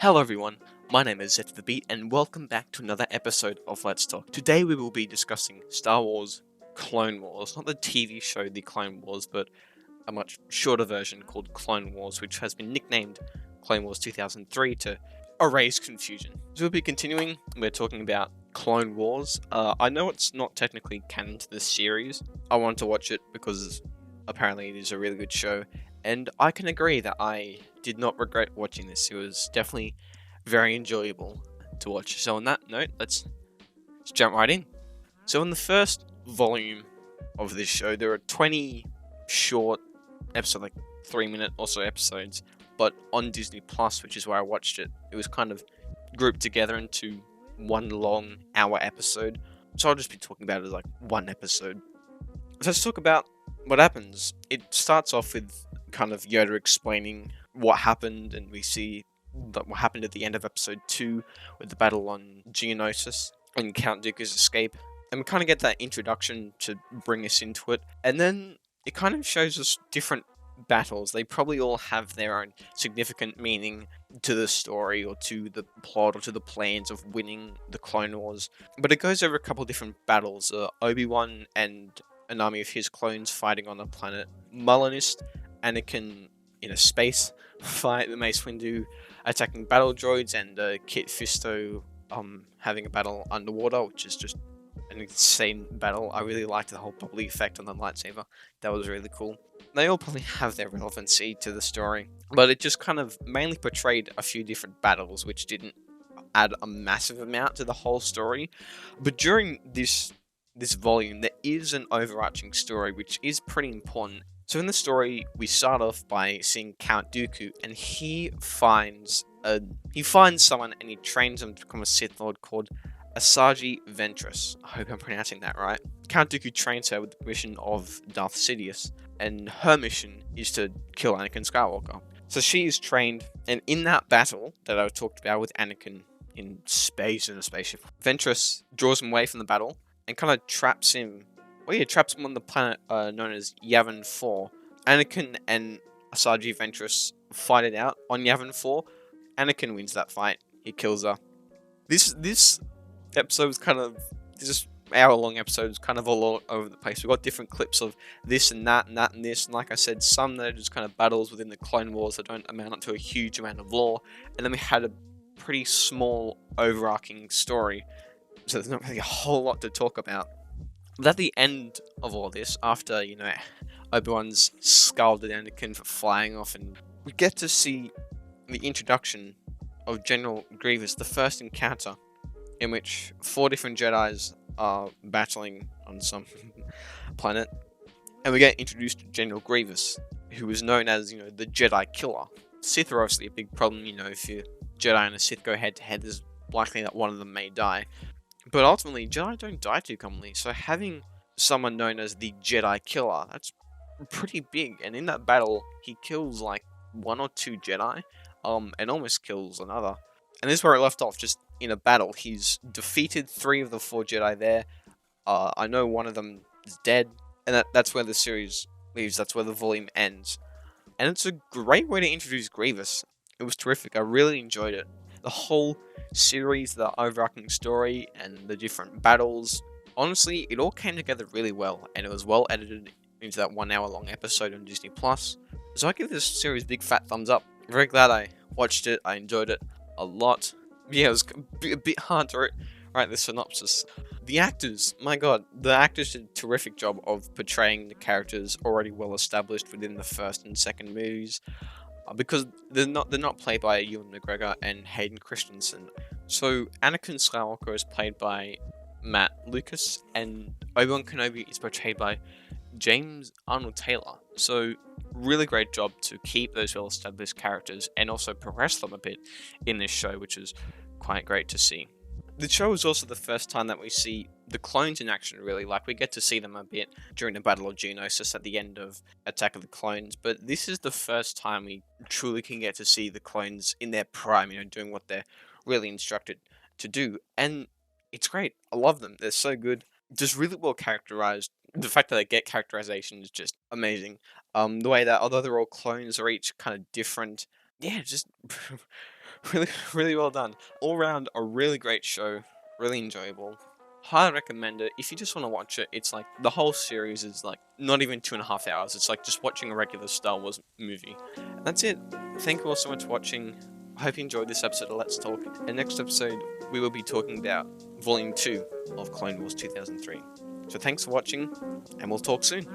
Hello everyone, my name is Zet the Beat and welcome back to another episode of Let's Talk. Today we will be discussing Star Wars Clone Wars, not the TV show The Clone Wars, but a much shorter version called Clone Wars, which has been nicknamed Clone Wars 2003 to erase confusion. So we'll be continuing, we're talking about Clone Wars. I know it's not technically canon to the series. I wanted to watch it because apparently it is a really good show, and I can agree that I did not regret watching this. It was definitely very enjoyable to watch. So on that note, let's jump right in. So in the first volume of this show, there are 20 short episodes, like 3-minute or so episodes, but on Disney Plus, which is where I watched it, it was kind of grouped together into one long hour episode. So I'll just be talking about it as like one episode. So let's talk about what happens. It starts off with kind of Yoda explaining what happened, and we see what happened at the end of episode 2 with the battle on Geonosis and Count Dooku's escape. And we kind of get that introduction to bring us into it. And then it kind of shows us different battles. They probably all have their own significant meaning to the story or to the plot or to the plans of winning the Clone Wars. But it goes over a couple different battles. Obi-Wan and an army of his clones fighting on the planet Mullinist, Anakin in a space fight, the Mace Windu attacking battle droids, and Kit Fisto having a battle underwater, which is just an insane battle. I really liked the whole bubbly effect on the lightsaber. That was really cool. They all probably have their relevancy to the story, but it just kind of mainly portrayed a few different battles, which didn't add a massive amount to the whole story. But during this volume, there is an overarching story which is pretty important. So in the story, we start off by seeing Count Dooku, and he finds someone and he trains him to become a Sith Lord called Asajj Ventress. I hope I'm pronouncing that right. Count Dooku trains her with the permission of Darth Sidious, and her mission is to kill Anakin Skywalker. So she is trained, and in that battle that I talked about with Anakin in space in a spaceship, Ventress draws him away from the battle and kind of traps him on the planet known as Yavin 4. Anakin and Asajj Ventress fight it out on Yavin 4. Anakin wins that fight. He kills her. This episode was this hour-long episode was kind of all over the place. We got different clips of this and that and that and this. And like I said, some that are just kind of battles within the Clone Wars that don't amount to a huge amount of lore. And then we had a pretty small overarching story. So there's not really a whole lot to talk about. But at the end of all this, after, Obi-Wan's scolded Anakin for flying off, and we get to see the introduction of General Grievous, the first encounter in which 4 different Jedis are battling on some planet. And we get introduced to General Grievous, who is known as, the Jedi Killer. Sith are obviously a big problem, if your Jedi and a Sith go head-to-head, there's likely that one of them may die. But ultimately, Jedi don't die too commonly, so having someone known as the Jedi Killer, that's pretty big. And in that battle, he kills like 1 or 2 Jedi, and almost kills another. And this is where it left off, just in a battle. He's defeated 3 of the 4 Jedi there. I know one of them is dead, and that's where the series leaves. That's where the volume ends. And it's a great way to introduce Grievous. It was terrific. I really enjoyed it. The whole series, the overarching story, and the different battles. Honestly, it all came together really well, and it was well edited into that 1 hour long episode on Disney Plus. So I give this series a big fat thumbs up. Very glad I watched it. I enjoyed it a lot. Yeah, it was a bit hard to write the synopsis. The actors, my god, the actors did a terrific job of portraying the characters already well established within the first and second movies. Because they're not played by Ewan McGregor and Hayden Christensen. So Anakin Skywalker is played by Matt Lucas, and Obi-Wan Kenobi is portrayed by James Arnold Taylor. So really great job to keep those well-established characters and also progress them a bit in this show, which is quite great to see. The show is also the first time that we see the clones in action, really. Like, we get to see them a bit during the Battle of Geonosis at the end of Attack of the Clones, but this is the first time we truly can get to see the clones in their prime, doing what they're really instructed to do. And it's great. I love them. They're so good. Just really well characterized. The fact that they get characterization is just amazing. The way that, although they're all clones, are each kind of different. Yeah, just Really, really well done. All round, a really great show. Really enjoyable. Highly recommend it. If you just want to watch it, it's like the whole series is like not even 2.5 hours. It's like just watching a regular Star Wars movie. And that's it. Thank you all so much for watching. I hope you enjoyed this episode of Let's Talk. And next episode, we will be talking about Volume 2 of Clone Wars 2003. So thanks for watching, and we'll talk soon.